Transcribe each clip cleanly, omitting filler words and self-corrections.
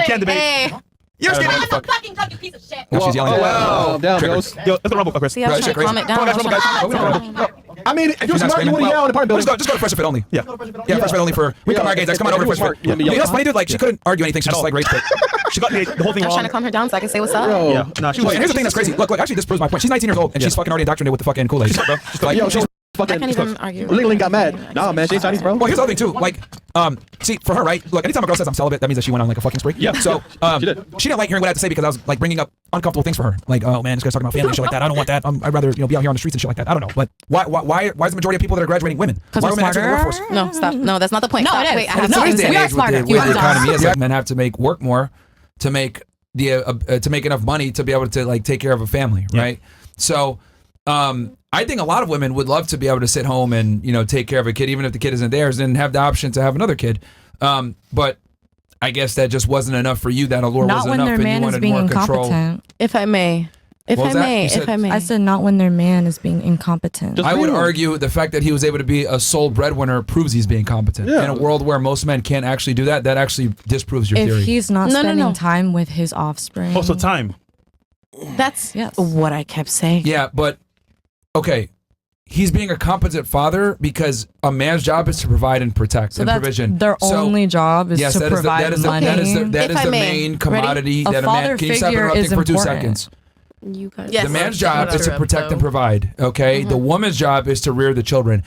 Can't debate. Hey. You're I'm standing. a fucking drunk, you piece of shit. She's yelling at Wow. Down, Triggered. girls. Yo, let's rumble, Chris. See, I was Right, trying to shit, calm it crazy. down. I mean, if you're She's not smart, you screaming. want to yell in the apartment Just building. go to Fresh Fit only. Yeah. Yeah, Fresh Fit only for. We Yeah. come our gays. Come on over to Fresh Fit. Yeah, You know what's funny, dude? Like, she couldn't argue anything. She just like rage quit. She got the whole thing I was wrong. trying to calm her down so I can say what's up. Yo. Yeah. No, she Look, was. and here's the thing that's crazy. Look, actually, this proves my point. She's 19 years old and she's fucking already indoctrinated with the fucking Kool-Aid. Like, Yo, she's I fucking. can't even argue. Ling Ling got mad. Nah, man, she's Chinese, bro. well, here's the other thing too. Like, see, for her, right? Look, anytime a girl says I'm celibate, that means that she went on like a fucking spree. Yeah. So, She did. she didn't like hearing what I had to say because I was like bringing up uncomfortable things for her. Like, oh man, this guy's talking about family and shit like that. I don't want that. I'd rather be out here on the streets and shit like that. I don't know. But why is the majority of people that are graduating women? Because Why we're are women entering the smarter. workforce? No, stop. No, that's not the point. No, Stop. it is. Wait, I have No, to it is. answer. We are smarter. The way the You are economy is, dumb. like, men have to make work more to make to make enough money to be able to like take care of a family, right? So, I think a lot of women would love to be able to sit home and take care of a kid, even if the kid isn't theirs, and have the option to have another kid. But I guess that just wasn't enough for you. That allure Not wasn't when enough, their and man you is wanted being more control. incompetent. If I may. If What I was that? may. You said- If I may. I said not when their man is being incompetent. I would argue the fact that he was able to be a sole breadwinner proves he's being competent. Yeah. In a world where most men can't actually do that, that actually disproves your If theory. he's not No, no, spending no. time with his offspring. Also, time. That's Yes. what I kept saying. Yeah, but okay, he's being a competent father because a man's job is to provide and protect So and that's provision. their So, only job is yes, to that is the, provide that is the, money. that is the, that If is I the may. main commodity A that a man. father Can you stop figure interrupting is for 2 important. seconds? You guys. The man's job is to protect and provide. Okay, the woman's job is to rear the children.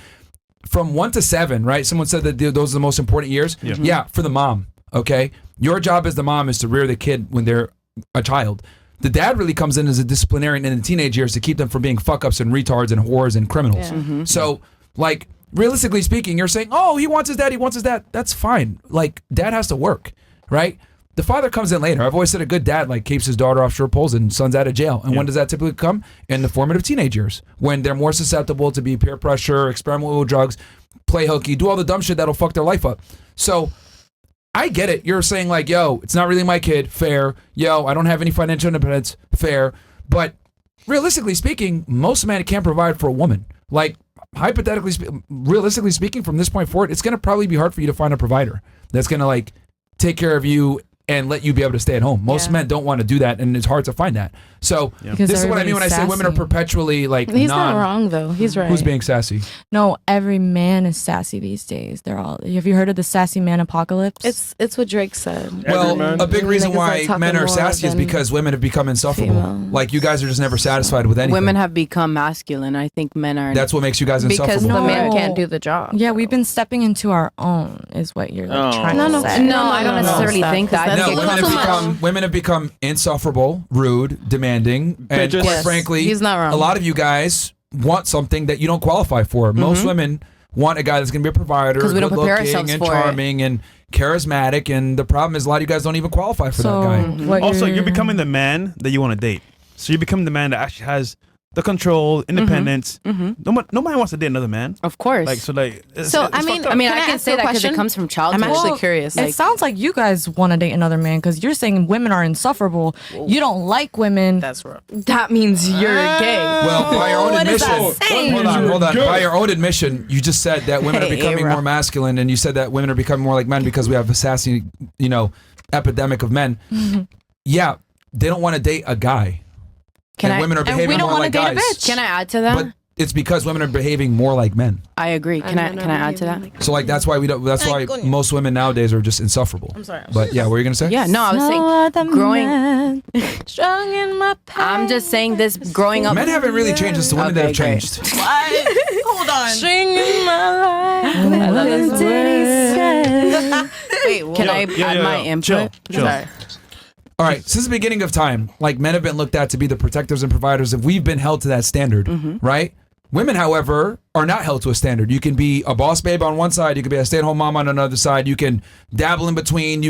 From 1 to 7, right? Someone said that those are the most important years. Yeah, for the mom. Okay, your job as the mom is to rear the kid when they're a child. The dad really comes in as a disciplinarian in the teenage years to keep them from being fuck ups and retards and whores and criminals. So, like, realistically speaking, you're saying, oh, he wants his dad. That's fine. Like, dad has to work, right? The father comes in later. I've always said a good dad like keeps his daughter off short poles and son's out of jail. And when does that typically come? In the formative teenage years, when they're more susceptible to be peer pressure, experiment with drugs, play hooky, do all the dumb shit that'll fuck their life up. So I get it. You're saying like, yo, it's not really my kid. Fair. Yo, I don't have any financial independence. Fair. But realistically speaking, most men can't provide for a woman. Like, realistically speaking, from this point forward, it's going to probably be hard for you to find a provider that's going to like take care of you and let you be able to stay at home. Most men don't want to do that, and it's hard to find that. So this is what I mean when I say women are perpetually like He's not wrong though. He's right. Who's being sassy? No, every man is sassy these days. They're all. Have you heard of the sassy man apocalypse? It's what Drake said. Well, a big reason Niggas are why talking men are more sassy is than because women have become insufferable. females. Like, you guys are just never satisfied with anything. Women have become masculine. I think men are. That's what makes you guys insufferable. because the man No. can't do the job. Yeah, we've been stepping into our own, is what you're like, trying to say. No, I don't necessarily think that. I No, think it comes from women have become insufferable, rude, demanding, and Bitches. quite Yes, frankly, he's not wrong. a lot of you guys want something that you don't qualify for. Most women want a guy that's going to be a provider, 'Cause we don't prepare good-looking ourselves and for it. charming and charismatic, and the problem is a lot of you guys don't even qualify for So, that guy. what Also, you're becoming the man that you want to date. So you become the man that actually has the control, independence. No man wants to date another man. Of course. Like so, like. It's, So, it's I mean, fucked up. I mean, Can I I can ask say you a that because it question? comes from childhood. I'm actually Well, curious. It sounds like you guys want to date another man because you're saying women are insufferable. You don't like women. That's wrong. That means you're gay. Well, by your own What is admission, that saying? hold on. By your own admission, you just said that women are Hey, becoming bro. more masculine, and you said that women are becoming more like men because we have a sassy, epidemic of men. Yeah, they don't want to date a guy. Can and I? women are and behaving we don't more wanna like date a guys. bitch. Can I add to that? But it's because women are behaving more like men. I agree. Can I add to that? So like that's why we don't. That's why most women nowadays are just insufferable. I'm sorry. But yeah, what were you gonna say? Yeah. No, I was saying growing. strong in my I'm just saying this growing up. Men haven't really changed. It's the women that have Okay, great. changed. Hold on. Singing my life. I love this What did he say? Wait, what? Can I add my input? Chill. Sorry. All right, since the beginning of time, like men have been looked at to be the protectors and providers, and we've been held to that standard, right? Women, however, are not held to a standard. You can be a boss babe on one side, you can be a stay-at-home mom on another side, you can dabble in between,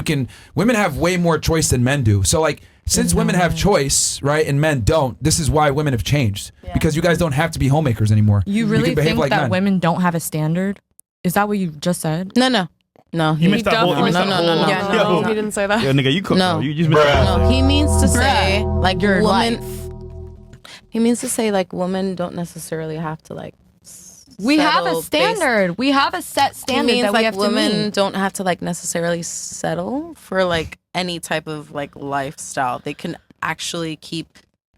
women have way more choice than men do. So like, since women have choice, right, and men don't, this is why women have changed. Because you guys don't have to be homemakers anymore. You really can behave think like that men. women don't have a standard? Is that what you just said? No, You missed that whole. You missed no, that no, whole. no, no. Yeah, Yo, He didn't say that. Yo, nigga, you cook. No. bro. You just missed that whole No, thing. he means to say like Your women. life. He means to say like women don't necessarily have to like We have a settle based- standard. We have a set It standard means that we like have to women meet. don't have to like necessarily settle for like any type of like lifestyle. They can actually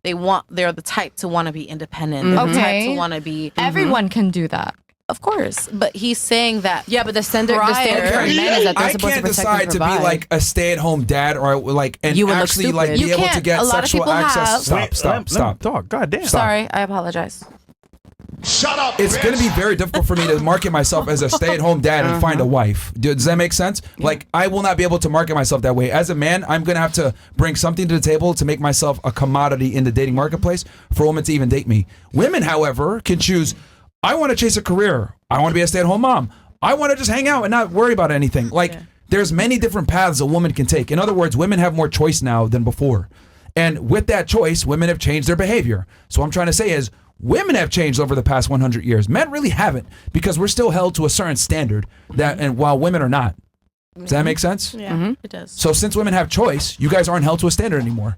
they're the type to want to be independent. They're the type Okay. to want to be Everyone can do that. of course. But he's saying that Yeah, but the standard for Prior- men is that they're I supposed to can't protect decide and to be provide. like a stay-at-home dad or like and You would look actually like stupid. be You able to can't. get A lot of sexual people access. have- Stop, Wait, stop, let stop. dog. God damn. sorry, I apologize. It's going to be very difficult for me to market myself as a stay-at-home dad and find a wife. Does that make sense? Like, I will not be able to market myself that way. As a man, I'm going to have to bring something to the table to make myself a commodity in the dating marketplace for women to even date me. Women, however, can choose, I want to chase a career. I want to be a stay-at-home mom. I want to just hang out and not worry about anything. Like, there's many different paths a woman can take. In other words, women have more choice now than before. And with that choice, women have changed their behavior. So what I'm trying to say is, women have changed over the past 100 years. Men really haven't, because we're still held to a certain standard that, and while women are not. Does that make sense? Yeah, it does. So since women have choice, you guys aren't held to a standard anymore.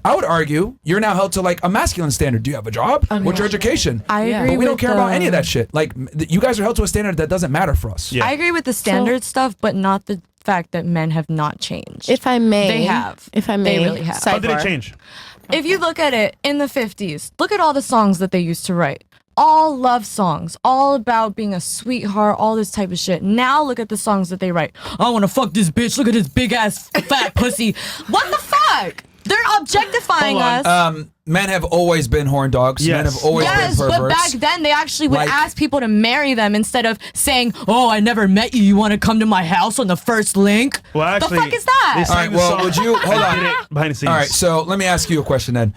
I would argue you're now held to like a masculine standard. Do you have a job? What's your education? I agree. But we don't with care about the- any of that shit. Like you guys are held to a standard that doesn't matter for us. Yeah. I agree with the standard stuff, but not the fact that men have not changed. If I may, They have. If I may, They really have. How did it sidebar. change? If you look at it in the 50s, look at all the songs that they used to write. All love songs, all about being a sweetheart, all this type of shit. Now look at the songs that they write. I want to fuck this bitch. Look at this big ass fat pussy. What the fuck? They're objectifying Hold on. us. Men have always been horn dogs. Men Yes. have always Yes, been but perverts. back then they actually would Like- ask people to marry them instead of saying, "Oh, I never met you. You want to come to my house on the first link?" Well, actually, the fuck is that? they sang All right, the well, song would you- hold on. Did it behind the scenes? All right, so let me ask you a question then.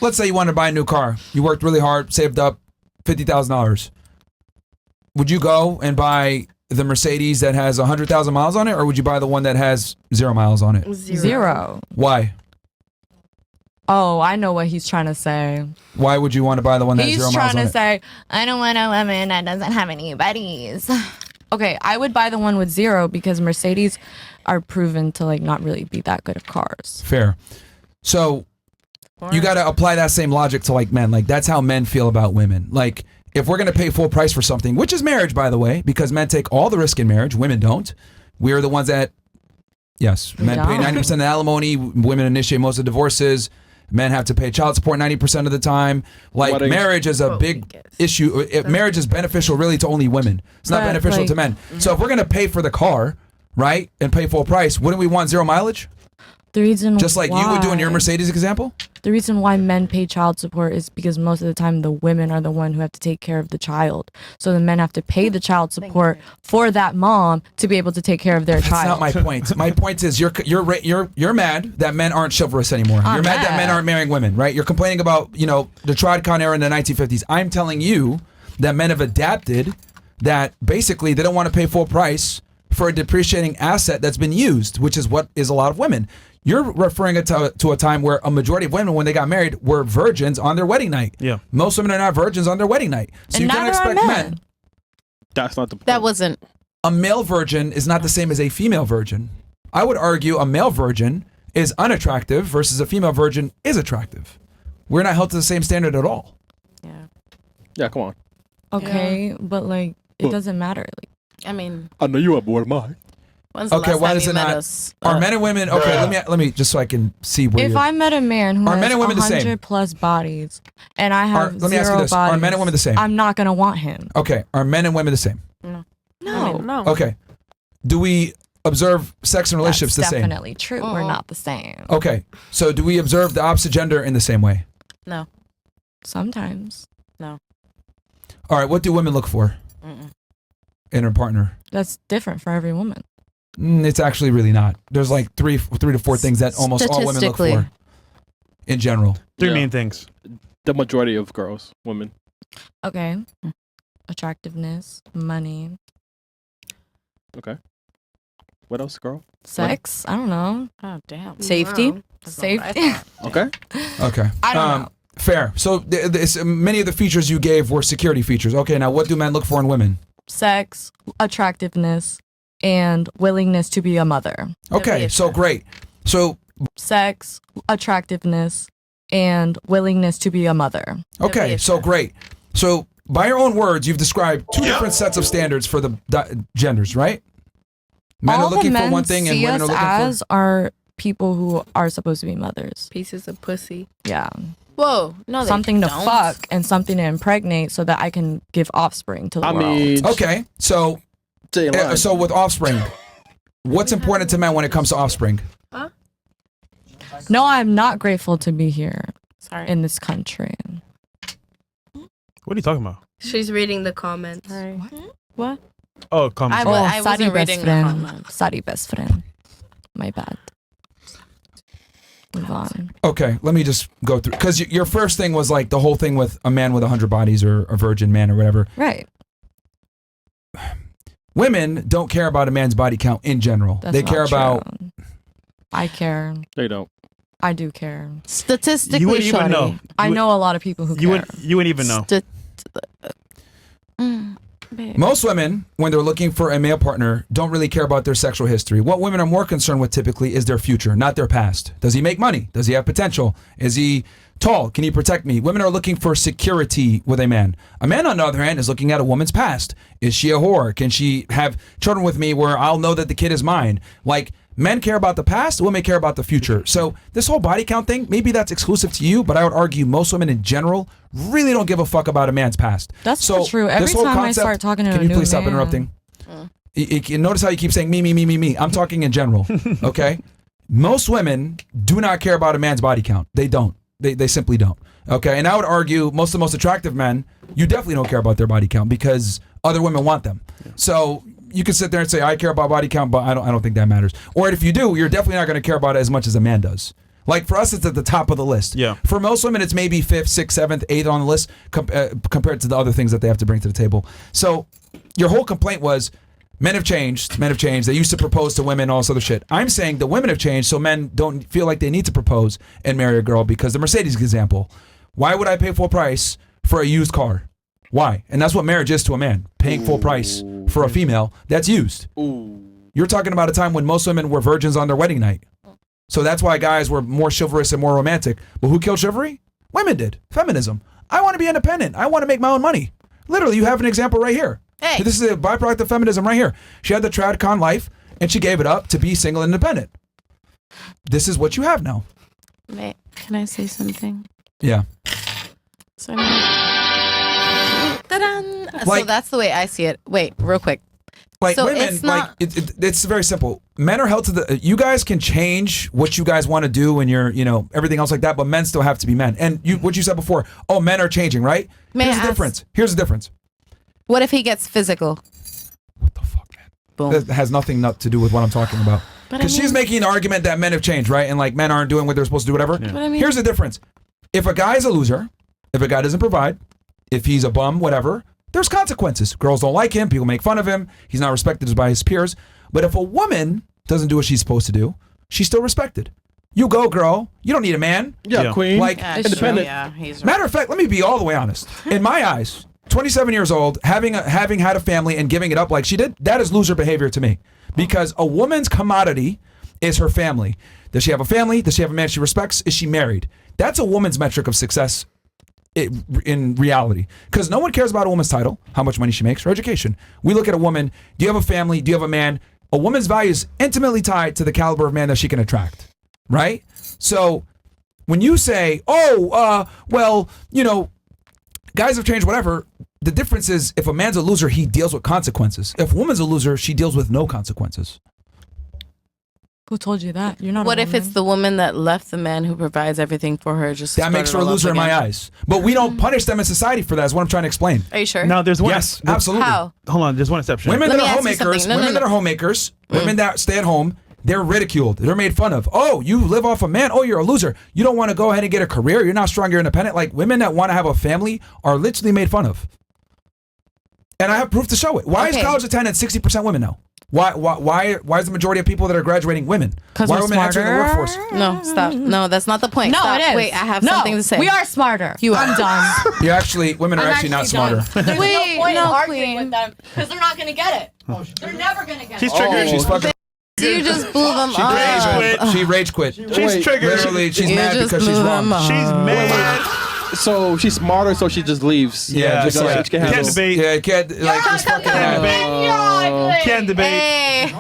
Let's say you want to buy a new car. You worked really hard, saved up $50,000. Would you go and buy the Mercedes that has 100,000 miles on it, or would you buy the one that has 0 miles on it? Zero. Why? Oh, I know what he's trying to say. Why would you want to buy the one that has He's 0 miles trying on to it? say, I don't want a woman that doesn't have any buddies. Okay, I would buy the one with 0 because Mercedes are proven to like not really be that good of cars. Fair. So you got to apply that same logic to like men. Like that's how men feel about women. Like if we're going to pay full price for something, which is marriage, by the way, because men take all the risk in marriage, women don't. We're the ones that, yes, men pay don't. 90% of the alimony. Women initiate most of the divorces. Men have to pay child support 90% of the time. Like Weddings. marriage is a big issue. Marriage is beneficial really to only women. It's not But, beneficial like- to men. So if we're going to pay for the car, right, and pay full price, wouldn't we want 0 mileage? The reason Just like you would do in your why- Mercedes example? The reason why men pay child support is because most of the time the women are the one who have to take care of the child. So the men have to pay the child support for that mom to be able to take care of their That's child. not my point. My point is you're mad that men aren't chivalrous anymore. You're mad that men aren't marrying women, right? You're complaining about, the Trodcon era in the 1950s. I'm telling you that men have adapted that basically they don't want to pay full price for a depreciating asset that's been used, which is what is a lot of women. You're referring it to a time where a majority of women, when they got married, were virgins on their wedding night. Yeah. Most women are not virgins on their wedding night. So And you can't neither are expect men. men. That's not the point. That wasn't. A male virgin is not the same as a female virgin. I would argue a male virgin is unattractive versus a female virgin is attractive. We're not held to the same standard at all. Yeah, come on. Okay, but like it doesn't matter. Like, I mean, I know you are bored of mine. when's the Okay, last why time does you it met not? us? Are men and women okay? Let me just so I can see where if you're. I met a man who Are has men and women the same? 100 plus bodies and I have let me ask you 0 this. Are bodies, men and women the same? I'm not gonna want him. Okay, are men and women the same? No, No. Okay. Do we observe sex and relationships that's the same? definitely true. We're not the same. Okay. So do we observe the opposite gender in the same way? No. Sometimes All right. What do women look for in a partner? that's different for every woman. It's actually really not. There's like three to four things that almost all women look Statistically. for in general. Three Yeah. main things. The majority of girls, women. Okay, attractiveness, money, Okay. What else, girl? sex. I don't know. Oh damn. Safety. Safety. Okay. Okay. I don't know. Fair. So many of the features you gave were security features. Okay. Now, what do men look for in women? Sex, attractiveness, and willingness to be a mother. Okay. So great. So Sex, attractiveness, and willingness to be a mother. okay. So great. So by your own words, you've described two different sets of standards for the genders, right? Men All are looking the men for one thing, and see women are us looking as are people who are supposed to be mothers. Pieces of pussy. Yeah. Whoa, no, Something to don't. fuck and something to impregnate so that I can give offspring to the I world. mean, for. Okay, so so with offspring, what's important to men when it comes to offspring? No, I'm not grateful to be here Sorry. in this country. What are you talking about? She's reading the comments. What? Oh, comments. I wasn't sorry, reading best the friend. comments. Sorry, best friend. My bad. Move on. Okay, let me just go through because your first thing was like the whole thing with a man with 100 bodies or a virgin man or whatever. Right. Women don't care about a man's body count in general. That's They not care about. true. I care. They don't. I do care. Statistically, You wouldn't even shorty. know. I know a lot of people who care. You wouldn't even know. Babe. Most women, when they're looking for a male partner, don't really care about their sexual history. What women are more concerned with typically is their future, not their past. Does he make money? Does he have potential? Is he tall? Can he protect me? Women are looking for security with a man. A man, on the other hand, is looking at a woman's past. Is she a whore? Can she have children with me where I'll know that the kid is mine? Like, men care about the past, women care about the future. So this whole body count thing, maybe that's exclusive to you, but I would argue most women in general really don't give a fuck about a man's past. That's so not true. Every this whole time I start talking to a can you new please stop man- interrupting? You notice how you keep saying me. I'm talking in general, okay? Most women do not care about a man's body count. They don't. They simply don't. Okay, and I would argue most of the most attractive men, you definitely don't care about their body count because other women want them. So you can sit there and say, I care about body count, but I don't think that matters. Or if you do, you're definitely not going to care about it as much as a man does. Like for us, it's at the top of the list. Yeah. For most women, it's maybe 5th, 6th, 7th, 8th on the list compared to the other things that they have to bring to the table. So your whole complaint was men have changed. Men have changed. They used to propose to women, all this other shit. I'm saying the women have changed, so men don't feel like they need to propose and marry a girl because the Mercedes example. Why would I pay full price for a used car? Why? And that's what marriage is to a man. Paying full price for a female that's used. You're talking about a time when most women were virgins on their wedding night. So that's why guys were more chivalrous and more romantic. But who killed chivalry? Women did. Feminism. I want to be independent. I want to make my own money. Literally, you have an example right here. Hey. This is a byproduct of feminism right here. She had the tradcon life, and she gave it up to be single and independent. This is what you have now. Can I say something? Yeah. So, ta-da! So Like- that's the way I see it. Wait, real quick. Like So women, it's not- it's very simple. Men are held to the. You guys can change what you guys want to do and your, everything else like that, but men still have to be men. And what you said before. Oh, men are changing, right? May I Here's the ask- difference. Here's the difference. What if he gets physical? What the fuck, man? Boom. That has nothing to do with what I'm talking about. But I Because she's mean- making an argument that men have changed, right? And like men aren't doing what they're supposed to do, whatever. But I mean- Here's the difference. If a guy's a loser, if a guy doesn't provide, if he's a bum, whatever, there's consequences. Girls don't like him. People make fun of him. He's not respected by his peers. But if a woman doesn't do what she's supposed to do, she's still respected. You go, girl. You don't need a man. Yeah, Yeah. queen. Like, Yeah, independent. Yeah, he's right. matter of fact, let me be all the way honest. In my eyes, 27 years old, having had a family and giving it up like she did, that is loser behavior to me. Because a woman's commodity is her family. Does she have a family? Does she have a man she respects? Is she married? That's a woman's metric of success in reality. Because no one cares about a woman's title, how much money she makes, or education. We look at a woman, do you have a family? Do you have a man? A woman's value is intimately tied to the caliber of man that she can attract, right? So when you say, well, guys have changed, whatever, the difference is if a man's a loser, he deals with consequences. If a woman's a loser, she deals with no consequences. Who told you that? You're not. What a if it's woman. the woman that left the man who provides everything for her? Just to That start makes it her a all up loser in my again? eyes. But we don't punish them in society for that, is what I'm trying to explain. Are you sure? Now there's one. Yes, absolutely. How? Hold on, there's one exception. Women Let that me are ask you homemakers, something. No, no, women that no. are homemakers, women that stay at home, they're ridiculed. They're made fun of. Oh, you live off a man. Oh, you're a loser. You don't want to go ahead and get a career. You're not strong. You're independent. Like women that want to have a family are literally made fun of. And I have proof to show it. Why is Okay. college attendance 60% women now? Why is the majority of people that are graduating women? 'Cause Why we're are women entering the smarter? workforce? No, stop. No, that's not the point. No, Stop. it is. Wait, I have No, something to say. We are smarter. You I'm are. done. You're actually, women are actually not smarter. There's Wait, no point in no, arguing queen. with them because they're not gonna get it. They're never gonna get She's it. triggered. She's fucking. You just blew them She up. rage quit. She rage quit. She's triggered. Literally, she's You mad just because she's blew wrong. them up. She's mad. So she's smarter, so she just leaves. Yeah, just like- she can Can't handle. debate. Yeah, can't like just fucking. Can't debate. Hey,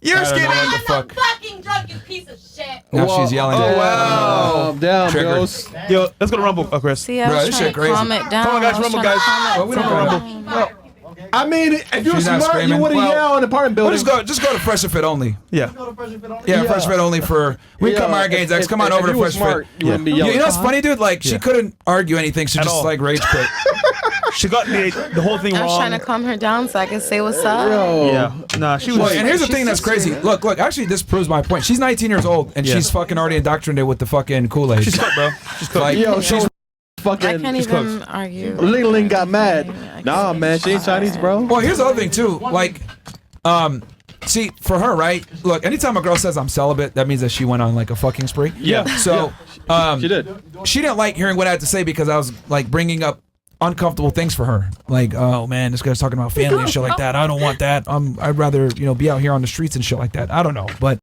You're I don't know skinny. what the fuck. fucking drunk, you piece of shit. Now she's yelling. Oh wow! Damn, Triggered. Bills. Yo, let's go to Rumble, Chris. see, I Bro, was this trying shit to crazy. calm it down. Come on, guys, I was Rumble, trying to guys. calm it Well, we don't down. Rumble. I mean, if you're She's not smart, you screaming. would have Well, yelled in the apartment We'll building. just go to Fresh and Fit only. Yeah. Yeah, Fresh Fit only for we come our gains X. Come on over if to you were Fresh smart, Fit. You wouldn't be You yelling. know what's funny, dude? Like she Yeah. couldn't argue anything. She At just all. like rage quit. She got the whole thing I was wrong. trying to calm her down so I can say what's up. Yo. Yeah. Nah, she was. Look, and here's the thing that's crazy. Look, actually, this proves my point. She's 19 years old, and Yeah. she's fucking already indoctrinated with the fucking Kool-Aid. She's cooked, bro. She's cooked. Like, Yo, she's. so I fucking. can't She's even argue. Ling Ling got mad. I Nah, guess man, she ain't Chinese, bro. Well, here's the other thing too. Like, see, for her, right? Look, anytime a girl says I'm celibate, that means that she went on like a fucking spree. Yeah. So, She did. she didn't like hearing what I had to say because I was like bringing up uncomfortable things for her. Like, oh man, this guy's talking about family and shit like that. I don't want that. I'd rather be out here on the streets and shit like that. I don't know, but